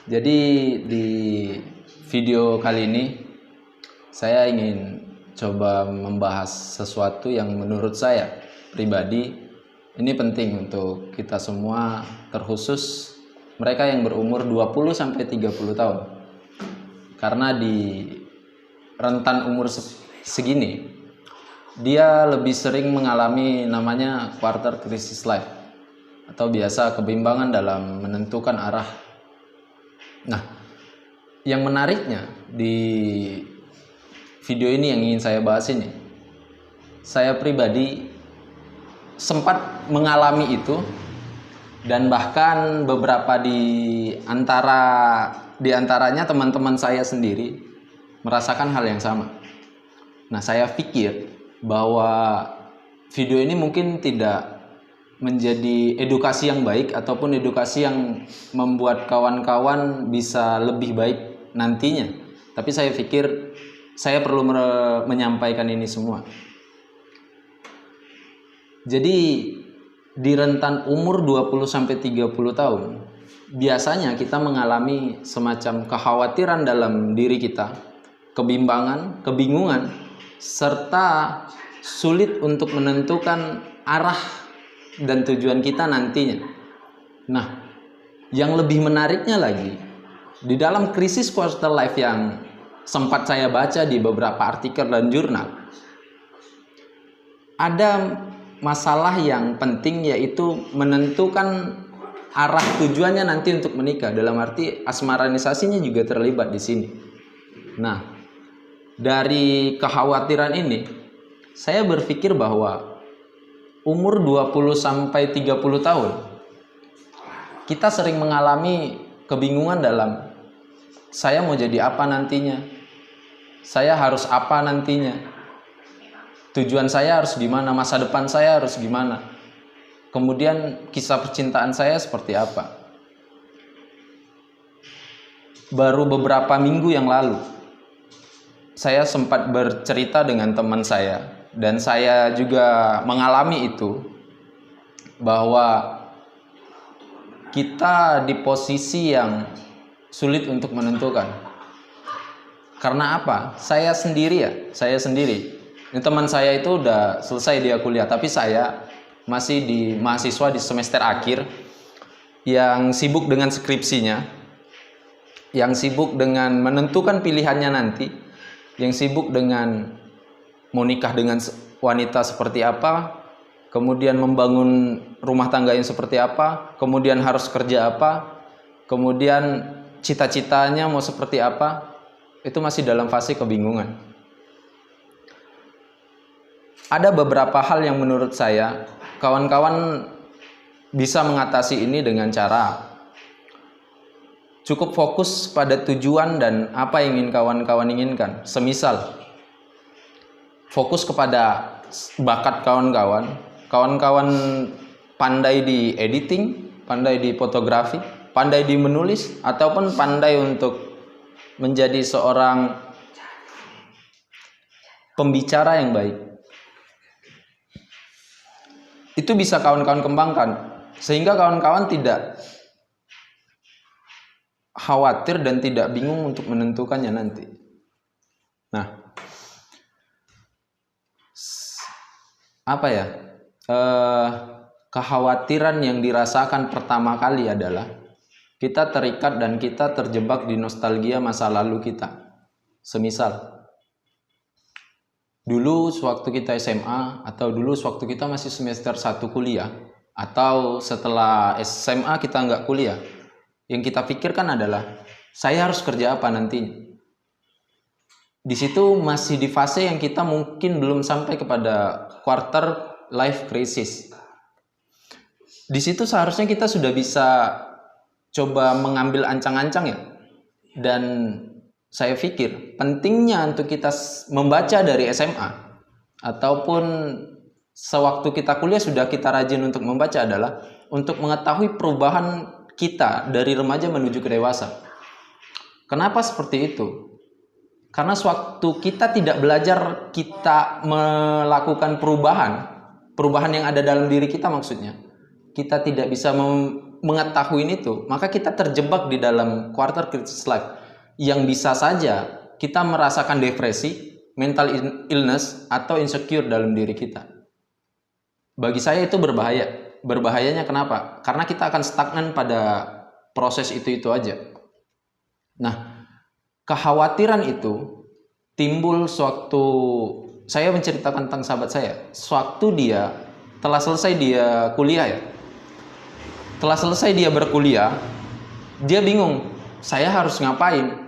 Jadi di video kali ini saya ingin coba membahas sesuatu yang menurut saya pribadi ini penting untuk kita semua, terkhusus mereka yang berumur 20 sampai 30 tahun. Karena di rentan umur segini dia lebih sering mengalami namanya quarter crisis life atau biasa kebimbangan dalam menentukan arah. Nah, yang menariknya di video ini yang ingin saya bahas ini, saya pribadi sempat mengalami itu, dan bahkan beberapa di antaranya teman-teman saya sendiri merasakan hal yang sama. Nah, saya pikir bahwa video ini mungkin tidak menjadi edukasi yang baik ataupun edukasi yang membuat kawan-kawan bisa lebih baik nantinya. Tapi saya pikir saya perlu menyampaikan ini semua. Jadi di rentan umur 20 sampai 30 tahun, biasanya kita mengalami semacam kekhawatiran dalam diri kita, kebimbangan, kebingungan, serta sulit untuk menentukan arah dan tujuan kita nantinya. Nah, yang lebih menariknya lagi, di dalam krisis quarter life yang sempat saya baca di beberapa artikel dan jurnal, ada masalah yang penting, yaitu menentukan arah tujuannya nanti untuk menikah. Dalam arti asmaranisasinya juga terlibat di sini. Nah, dari kekhawatiran ini, saya berpikir bahwa umur 20 sampai 30 tahun kita sering mengalami kebingungan dalam saya mau jadi apa nantinya, saya harus apa nantinya, tujuan saya harus gimana, masa depan saya harus gimana, kemudian kisah percintaan saya seperti apa. Baru beberapa minggu yang lalu saya sempat bercerita dengan teman saya, dan saya juga mengalami itu, bahwa kita di posisi yang sulit untuk menentukan. Karena apa? Saya sendiri. Ini teman saya itu udah selesai dia kuliah, tapi saya masih di mahasiswa di semester akhir yang sibuk dengan skripsinya, yang sibuk dengan menentukan pilihannya nanti, yang sibuk dengan mau nikah dengan wanita seperti apa, kemudian membangun rumah tangga yang seperti apa, kemudian harus kerja apa, kemudian cita-citanya mau seperti apa. Itu masih dalam fase kebingungan. Ada beberapa hal yang menurut saya kawan-kawan bisa mengatasi ini dengan cara cukup fokus pada tujuan dan apa yang ingin kawan-kawan inginkan. Semisal fokus kepada bakat kawan-kawan. Kawan-kawan pandai di editing, pandai di fotografi, pandai di menulis, ataupun pandai untuk menjadi seorang pembicara yang baik. Itu bisa kawan-kawan kembangkan, sehingga kawan-kawan tidak khawatir dan tidak bingung untuk menentukannya nanti. Nah, apa ya? Kekhawatiran yang dirasakan pertama kali adalah kita terikat dan kita terjebak di nostalgia masa lalu kita. Semisal dulu sewaktu kita SMA, atau dulu sewaktu kita masih semester 1 kuliah, atau setelah SMA kita nggak kuliah, yang kita pikirkan adalah saya harus kerja apa nantinya. Di situ masih di fase yang kita mungkin belum sampai kepada quarter life crisis. Di situ seharusnya kita sudah bisa coba mengambil ancang-ancang ya. Dan saya pikir pentingnya untuk kita membaca dari SMA ataupun sewaktu kita kuliah sudah kita rajin untuk membaca adalah untuk mengetahui perubahan kita dari remaja menuju ke dewasa. Kenapa seperti itu? Karena sewaktu kita tidak belajar, kita melakukan perubahan yang ada dalam diri kita, maksudnya kita tidak bisa mengetahui itu, maka kita terjebak di dalam quarter crisis life yang bisa saja kita merasakan depresi, mental illness, atau insecure dalam diri kita. Bagi saya itu berbahaya. Berbahayanya kenapa? Karena kita akan stagnan pada proses itu aja. Nah, kekhawatiran itu timbul sewaktu saya menceritakan tentang sahabat saya. Sewaktu dia telah selesai dia kuliah ya. Telah selesai dia berkuliah, dia bingung, saya harus ngapain?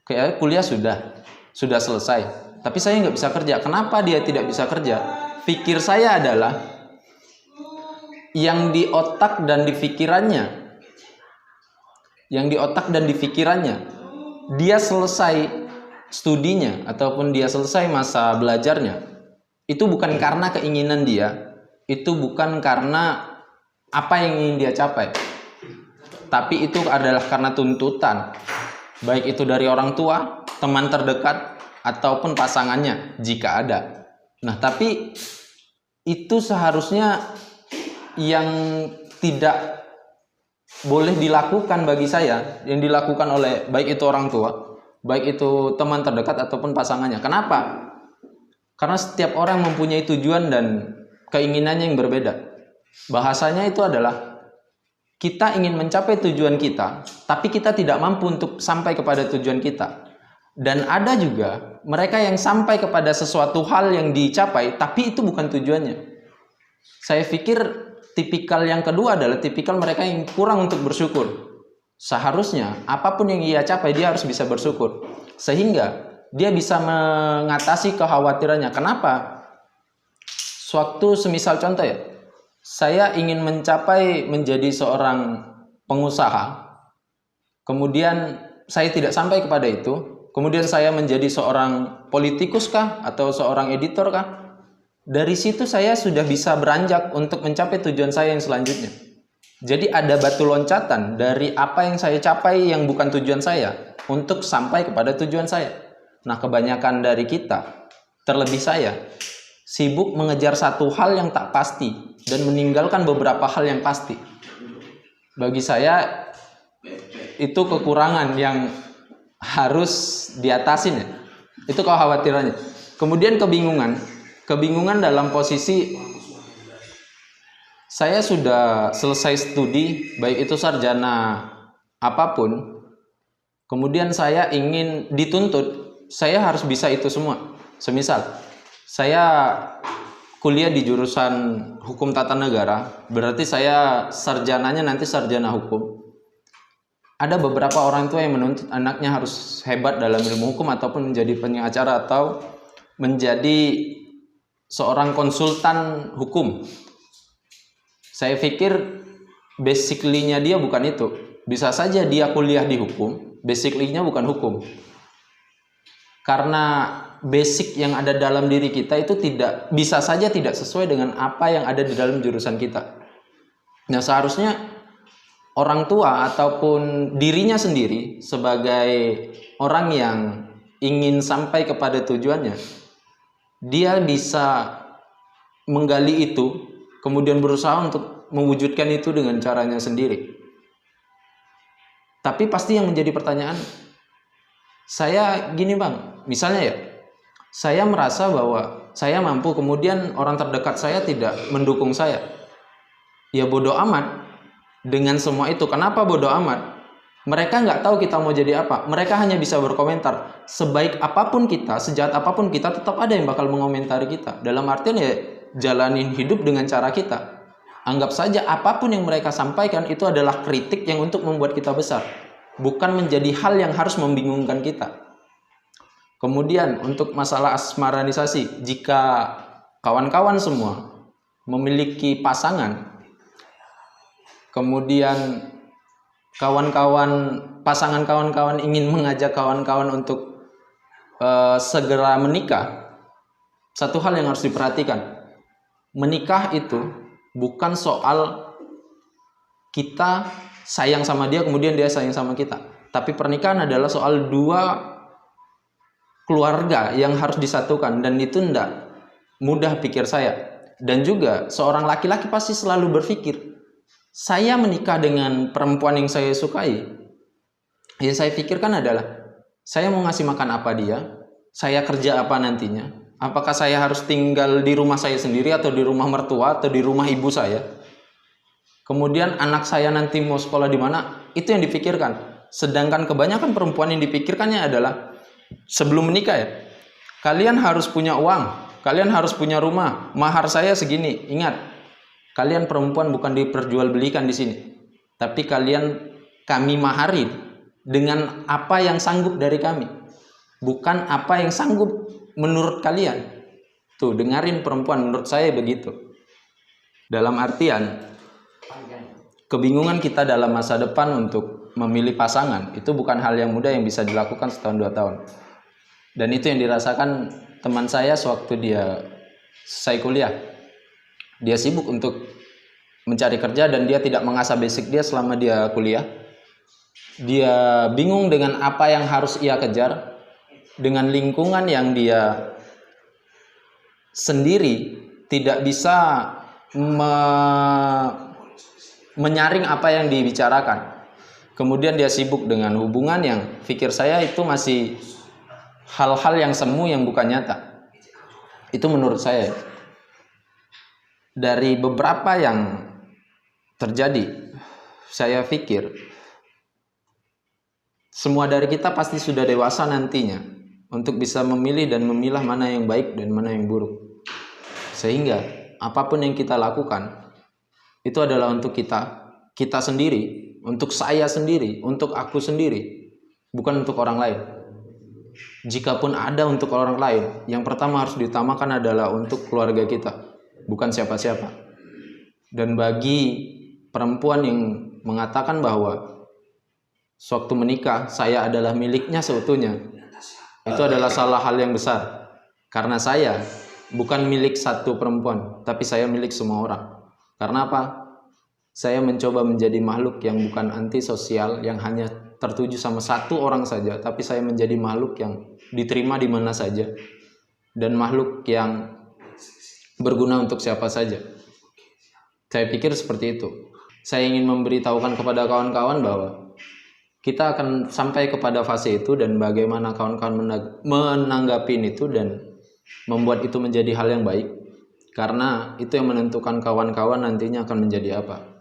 Kayak kuliah sudah selesai, tapi saya nggak bisa kerja. Kenapa dia tidak bisa kerja? Pikir saya adalah yang di otak dan di pikirannya, dia selesai studinya ataupun dia selesai masa belajarnya, itu bukan karena keinginan dia, itu bukan karena apa yang ingin dia capai, tapi itu adalah karena tuntutan, baik itu dari orang tua, teman terdekat, ataupun pasangannya jika ada. Nah, tapi itu seharusnya yang tidak boleh dilakukan bagi saya, yang dilakukan oleh baik itu orang tua, baik itu teman terdekat ataupun pasangannya. Kenapa? Karena setiap orang mempunyai tujuan dan keinginannya yang berbeda. Bahasanya itu adalah kita ingin mencapai tujuan kita, tapi kita tidak mampu untuk sampai kepada tujuan kita. Dan ada juga mereka yang sampai kepada sesuatu hal yang dicapai, tapi itu bukan tujuannya. Saya pikir tipikal yang kedua adalah tipikal mereka yang kurang untuk bersyukur. Seharusnya apapun yang ia capai, dia harus bisa bersyukur, sehingga dia bisa mengatasi kekhawatirannya. Kenapa? Suatu semisal contoh ya, saya ingin menjadi seorang pengusaha, kemudian saya tidak sampai kepada itu, kemudian saya menjadi seorang politikus kah atau seorang editor kah? Dari situ saya sudah bisa beranjak untuk mencapai tujuan saya yang selanjutnya. Jadi ada batu loncatan dari apa yang saya capai yang bukan tujuan saya untuk sampai kepada tujuan saya. Nah, kebanyakan dari kita, terlebih saya, sibuk mengejar satu hal yang tak pasti dan meninggalkan beberapa hal yang pasti. Bagi saya itu kekurangan yang harus diatasin ya. Itu kekhawatirannya. Kemudian kebingungan dalam posisi saya sudah selesai studi, baik itu sarjana apapun, kemudian saya ingin dituntut, saya harus bisa itu semua. Semisal saya kuliah di jurusan hukum tata negara, berarti saya sarjananya nanti sarjana hukum. Ada beberapa orang tua yang menuntut anaknya harus hebat dalam ilmu hukum ataupun menjadi pengacara atau menjadi seorang konsultan hukum. Saya pikir basically-nya dia bukan itu. Bisa saja dia kuliah di hukum, basically-nya bukan hukum. Karena basic yang ada dalam diri kita itu bisa saja tidak sesuai dengan apa yang ada di dalam jurusan kita. Nah, seharusnya orang tua ataupun dirinya sendiri sebagai orang yang ingin sampai kepada tujuannya, dia bisa menggali itu, kemudian berusaha untuk mewujudkan itu dengan caranya sendiri. Tapi pasti yang menjadi pertanyaan, saya gini bang, misalnya ya, saya merasa bahwa saya mampu, kemudian orang terdekat saya tidak mendukung saya. Ya bodoh amat dengan semua itu. Kenapa bodoh amat? Mereka nggak tahu kita mau jadi apa. Mereka hanya bisa berkomentar. Sebaik apapun kita, sejahat apapun kita, tetap ada yang bakal mengomentari kita. Dalam artian ya, jalanin hidup dengan cara kita. Anggap saja apapun yang mereka sampaikan itu adalah kritik yang untuk membuat kita besar, bukan menjadi hal yang harus membingungkan kita. Kemudian untuk masalah asmaranisasi, jika kawan-kawan semua memiliki pasangan, kemudian pasangan kawan-kawan ingin mengajak kawan-kawan untuk segera menikah, satu hal yang harus diperhatikan, menikah itu bukan soal kita sayang sama dia kemudian dia sayang sama kita, tapi pernikahan adalah soal dua keluarga yang harus disatukan, dan itu tidak mudah pikir saya. Dan juga seorang laki-laki pasti selalu berpikir, saya menikah dengan perempuan yang saya sukai, yang saya pikirkan adalah saya mau ngasih makan apa dia, saya kerja apa nantinya, apakah saya harus tinggal di rumah saya sendiri atau di rumah mertua atau di rumah ibu saya. Kemudian anak saya nanti mau sekolah di mana, itu yang dipikirkan. Sedangkan kebanyakan perempuan yang dipikirkannya adalah sebelum menikah ya, kalian harus punya uang, kalian harus punya rumah, mahar saya segini. Ingat, kalian perempuan bukan diperjualbelikan di sini, tapi kami mahari dengan apa yang sanggup dari kami, bukan apa yang sanggup menurut kalian. Tuh, dengarin perempuan, menurut saya begitu. Dalam artian, kebingungan kita dalam masa depan untuk memilih pasangan itu bukan hal yang mudah yang bisa dilakukan setahun 2 tahun. Dan itu yang dirasakan teman saya sewaktu dia selesai kuliah. Dia sibuk untuk mencari kerja dan dia tidak mengasah basic dia selama dia kuliah. Dia bingung dengan apa yang harus ia kejar, dengan lingkungan yang dia sendiri tidak bisa menyaring apa yang dibicarakan. Kemudian dia sibuk dengan hubungan yang pikir saya itu masih hal-hal yang semu yang bukan nyata. Itu menurut saya. Dari beberapa yang terjadi, saya pikir semua dari kita pasti sudah dewasa nantinya untuk bisa memilih dan memilah mana yang baik dan mana yang buruk. Sehingga apapun yang kita lakukan itu adalah untuk kita sendiri, untuk saya sendiri, untuk aku sendiri, bukan untuk orang lain. Jikapun ada untuk orang lain, yang pertama harus diutamakan adalah untuk keluarga kita, bukan siapa-siapa. Dan bagi perempuan yang mengatakan bahwa sewaktu menikah saya adalah miliknya seutuhnya, itu adalah salah hal yang besar. Karena saya bukan milik satu perempuan, tapi saya milik semua orang. Karena apa? Saya mencoba menjadi makhluk yang bukan antisosial, yang hanya tertuju sama satu orang saja, tapi saya menjadi makhluk yang diterima di mana saja, dan makhluk yang berguna untuk siapa saja. Saya pikir seperti itu. Saya ingin memberitahukan kepada kawan-kawan bahwa kita akan sampai kepada fase itu, dan bagaimana kawan-kawan menanggapi itu dan membuat itu menjadi hal yang baik, karena itu yang menentukan kawan-kawan nantinya akan menjadi apa.